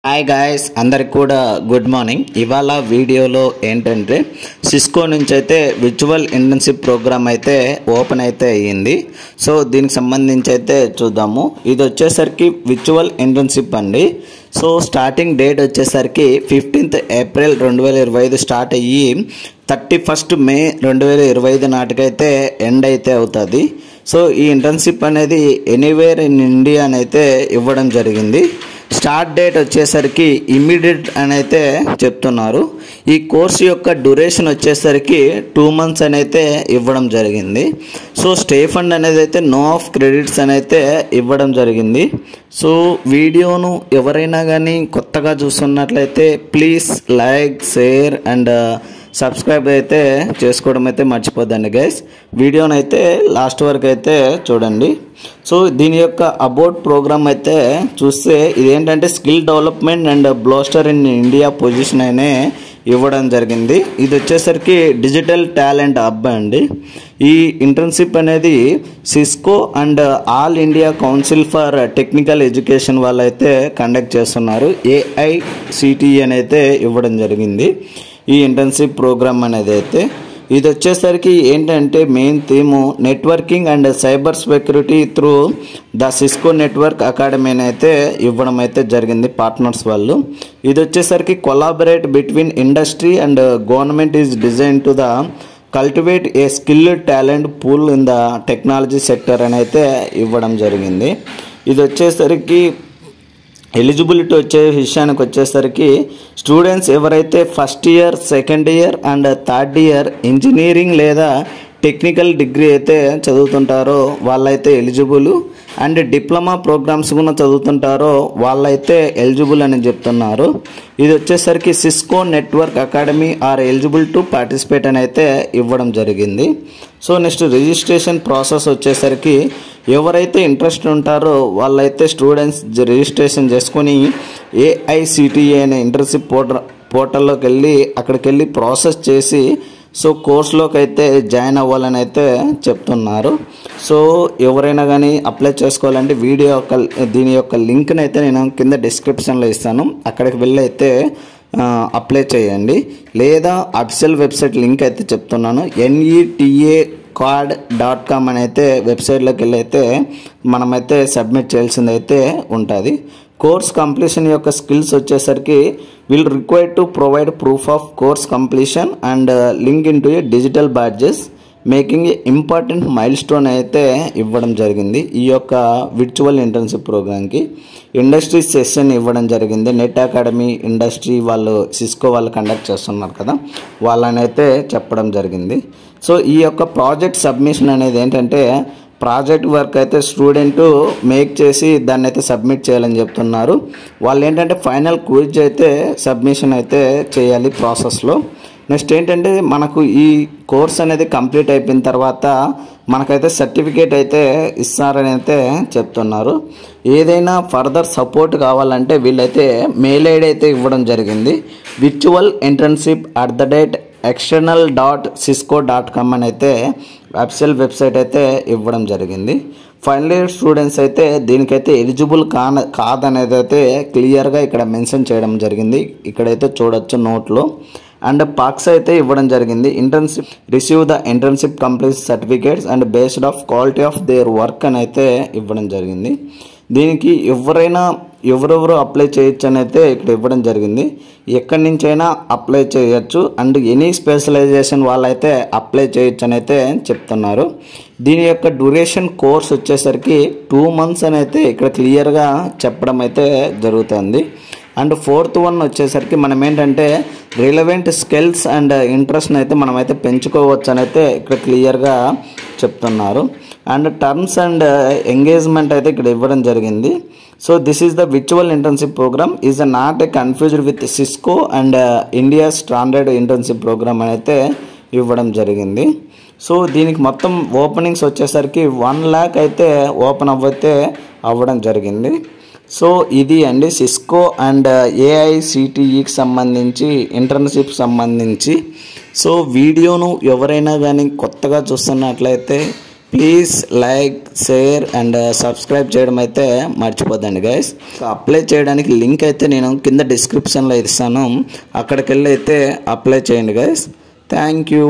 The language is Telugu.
హాయ్ గాయస్, అందరికి కూడా గుడ్ మార్నింగ్. ఇవాళ వీడియోలో ఏంటంటే సిస్కో నుంచి అయితే విర్చువల్ ఇంటర్న్షిప్ ప్రోగ్రామ్ అయితే ఓపెన్ అయితే అయ్యింది. సో దీనికి సంబంధించి అయితే చూద్దాము. ఇది వచ్చేసరికి విర్చువల్ ఇంటర్న్షిప్ అండి. సో స్టార్టింగ్ డేట్ వచ్చేసరికి 15th ఏప్రిల్ 2025 స్టార్ట్ అయ్యి 31st మే 2025 నాటికైతే ఎండ్ అయితే అవుతుంది. సో ఈ ఇంటర్న్షిప్ అనేది ఎనీవేర్ ఇన్ ఇండియా అని అయితే ఇవ్వడం జరిగింది. స్టార్ట్ డేట్ వచ్చేసరికి ఇమ్మీడియట్ అని అయితే చెప్తున్నారు. ఈ కోర్సు యొక్క డ్యూరేషన్ వచ్చేసరికి 2 months అని అయితే ఇవ్వడం జరిగింది. సో స్టే ఫండ్ అనేది అయితే నో ఆఫ్ క్రెడిట్స్ అని అయితే ఇవ్వడం జరిగింది. సో వీడియోను ఎవరైనా కానీ కొత్తగా చూస్తున్నట్లయితే please like, share and subscribe అయితే చేసుకోవడం అయితే మర్చిపోద్దండి గైస్. వీడియోని అయితే లాస్ట్ వరకు అయితే చూడండి. సో దీని యొక్క అబౌట్ ప్రోగ్రామ్ అయితే చూస్తే ఇదేంటంటే skill development and bolster in India position అనే ఇవ్వడం జరిగింది. ఇది వచ్చేసరికి డిజిటల్ టాలెంట్ హబ్ అండి. ఈ ఇంటర్న్షిప్ అనేది Cisco and all India council for technical education వాళ్ళు అయితే కండక్ట్ చేస్తున్నారు. AICTE అని అయితే ఇవ్వడం జరిగింది ఈ ఇంటర్న్షిప్ ప్రోగ్రామ్ అనేది అయితే. ఇది వచ్చేసరికి ఏంటంటే main theme networking and cyber security through the Cisco network academy అయితే ఇవ్వడం అయితే జరిగింది పార్ట్నర్స్ వాళ్ళు. ఇది వచ్చేసరికి collaborate between industry and government is design to the cultivate A skilled talent pool in the technology sector అని అయితే ఇవ్వడం జరిగింది. ఇది వచ్చేసరికి ఎలిజిబిలిటీ వచ్చే విషయానికి వచ్చేసరికి స్టూడెంట్స్ ఎవరైతే first year, second year and third year engineering లేదా టెక్నికల్ డిగ్రీ అయితే చదువుతుంటారో వాళ్ళైతే ఎలిజిబుల్, అండ్ డిప్లొమా ప్రోగ్రామ్స్ కూడా చదువుతుంటారో వాళ్ళైతే ఎలిజిబుల్ అని చెప్తున్నారు. ఇది వచ్చేసరికి Cisco network academy are eligible to participate అని అయితే ఇవ్వడం జరిగింది. సో నెక్స్ట్ రిజిస్ట్రేషన్ ప్రాసెస్ వచ్చేసరికి ఎవరైతే ఇంట్రెస్ట్ ఉంటారో వాళ్ళైతే స్టూడెంట్స్ రిజిస్ట్రేషన్ చేసుకొని AICTE అనే ఇంటర్న్షిప్ పోర్టల్లోకి వెళ్ళి అక్కడికి వెళ్ళి ప్రాసెస్ చేసి సో కోర్సులోకి అయితే జాయిన్ అవ్వాలని అయితే చెప్తున్నారు. సో ఎవరైనా కానీ అప్లై చేసుకోవాలంటే దీని యొక్క లింక్ని అయితే నేను కింద డిస్క్రిప్షన్లో ఇస్తాను. అక్కడికి వెళ్ళి అయితే అప్లై చేయండి. లేదా అఫీషియల్ వెబ్సైట్ లింక్ అయితే చెప్తున్నాను. netacard.com అని అయితే వెబ్సైట్లోకి వెళ్ళి అయితే మనమైతే సబ్మిట్ చేయాల్సింది అయితే ఉంటుంది. కోర్స్ కంప్లీషన్ యొక్క స్కిల్స్ వచ్చేసరికి will required to provide proof of course completion and link in to A digital badges making a important mile stone అయితే ఇవ్వడం జరిగింది. ఈ యొక్క విర్చువల్ ఇంటర్న్షిప్ ప్రోగ్రామ్కి ఇండస్ట్రీ సెషన్ ఇవ్వడం జరిగింది. నెట్ అకాడమీ ఇండస్ట్రీ వాళ్ళు సిస్కో వాళ్ళు కండక్ట్ చేస్తున్నారు కదా, వాళ్ళనైతే చెప్పడం జరిగింది. సో ఈ యొక్క ప్రాజెక్ట్ సబ్మిషన్ అనేది ఏంటంటే ప్రాజెక్ట్ వర్క్ అయితే స్టూడెంట్ మేక్ చేసి దాన్ని అయితే సబ్మిట్ చేయాలని చెప్తున్నారు. వాళ్ళు ఏంటంటే ఫైనల్ క్విజ్ అయితే సబ్మిషన్ అయితే చేయాలి ప్రాసెస్లో. నెక్స్ట్ ఏంటంటే మనకు ఈ కోర్స్ అనేది కంప్లీట్ అయిపోయిన తర్వాత మనకైతే సర్టిఫికేట్ అయితే ఇస్తారని అయితే చెప్తున్నారు. ఏదైనా ఫర్దర్ సపోర్ట్ కావాలంటే వీళ్ళైతే మెయిల్ ఐడి అయితే ఇవ్వడం జరిగింది. virtualinternship@external.cisco.com అని అయితే అఫీషియల్ వెబ్సైట్ అయితే ఇవ్వడం జరిగింది. ఫైనల్ ఇయర్ స్టూడెంట్స్ అయితే దీనికైతే ఎలిజిబుల్ కాదనేది అయితే క్లియర్గా ఇక్కడ మెన్షన్ చేయడం జరిగింది. ఇక్కడైతే చూడొచ్చు నోట్లో. అండ్ పాక్స్ అయితే ఇవ్వడం జరిగింది. Internship receive the internship complete certificates and based of quality of their work అని అయితే ఇవ్వడం జరిగింది. దీనికి ఎవరెవరు అప్లై చేయొచ్చు అని అయితే ఇక్కడ ఇవ్వడం జరిగింది. ఎక్కడి నుంచైనా అప్లై చేయొచ్చు అండ్ ఎనీ స్పెషలైజేషన్ వాళ్ళైతే అప్లై చేయొచ్చు అని అయితే చెప్తున్నారు. దీని యొక్క డ్యూరేషన్ కోర్స్ వచ్చేసరికి 2 months అని అయితే ఇక్కడ క్లియర్గా చెప్పడం అయితే జరుగుతుంది. అండ్ 4th one వచ్చేసరికి మనం ఏంటంటే రిలవెంట్ స్కిల్స్ అండ్ ఇంట్రెస్ట్ని అయితే మనమైతే పెంచుకోవచ్చు అని అయితే ఇక్కడ క్లియర్గా చెప్తున్నారు. అండ్ టర్మ్స్ అండ్ ఎంగేజ్మెంట్ అయితే ఇక్కడ ఇవ్వడం జరిగింది. So this is the virtual internship programme is not a confused with Cisco and India standard internship programme అని అయితే ఇవ్వడం జరిగింది. సో దీనికి మొత్తం ఓపెనింగ్స్ వచ్చేసరికి 1 lakh అయితే ఓపెన్ అవ్వడం జరిగింది. సో ఇది అండి సిస్కో అండ్ AICTEకి సంబంధించి ఇంటర్న్షిప్ సంబంధించి. సో వీడియోను ఎవరైనా కానీ కొత్తగా చూస్తున్నట్లయితే please like, share and subscribe చేయడం అయితే మర్చిపోద్దండి గైస్. అప్లై చేయడానికి లింక్ అయితే నేను కింద డిస్క్రిప్షన్లో ఇస్తాను, అక్కడికి వెళ్ళి అయితే అప్లై చేయండి గైస్. Thank you.